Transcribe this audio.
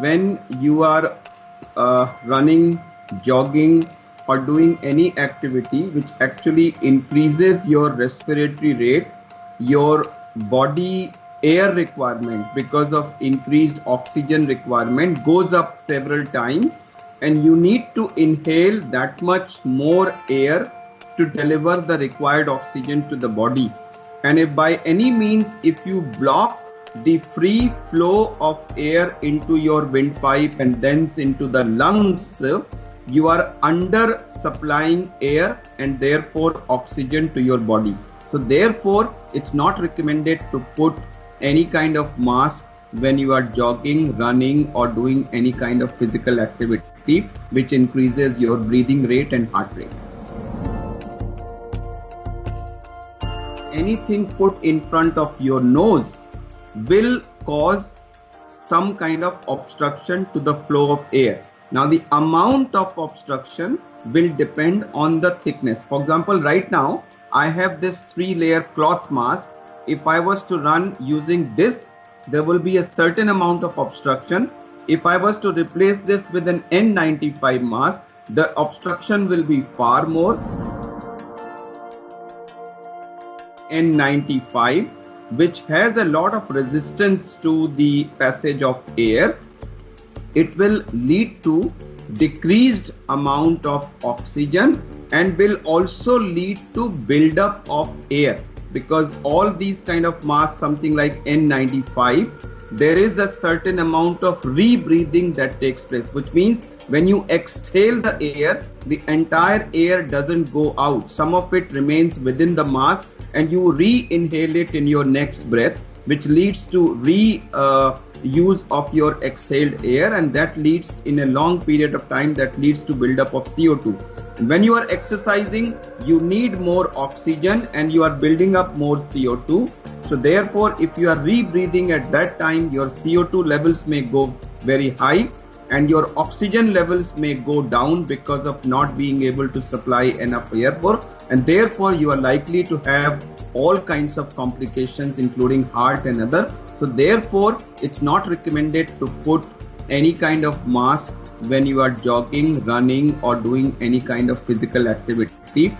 when you are running, jogging, or doing any activity which actually increases your respiratory rate, your body air requirement because of increased oxygen requirement goes up several times, and you need to inhale that much more air to deliver the required oxygen to the body. And if by any means, if you block the free flow of air into your windpipe and thence into the lungs, you are under supplying air and therefore oxygen to your body. So therefore, it's not recommended to put any kind of mask when you are jogging, running, or doing any kind of physical activity which increases your breathing rate and heart rate. Anything put in front of your nose will cause some kind of obstruction to the flow of air. Now, the amount of obstruction will depend on the thickness. For example, right now, I have this 3-layer cloth mask. If I was to run using this, there will be a certain amount of obstruction. If I was to replace this with an N95 mask, the obstruction will be far more. N95, which has a lot of resistance to the passage of air, it will lead to decreased amount of oxygen and will also lead to buildup of air, because all these kind of masks, something like N95, there is a certain amount of rebreathing that takes place, which means when you exhale the air, the entire air doesn't go out. Some of it remains within the mask and you re-inhale it in your next breath, which leads to use of your exhaled air, and that leads in a long period of time, that leads to buildup of CO2. When you are exercising, you need more oxygen and you are building up more CO2. So therefore, if you are rebreathing at that time, your CO2 levels may go very high and your oxygen levels may go down because of not being able to supply enough air for, and therefore you are likely to have all kinds of complications including heart and other. So therefore, it's not recommended to put any kind of mask when you are jogging, running, or doing any kind of physical activity.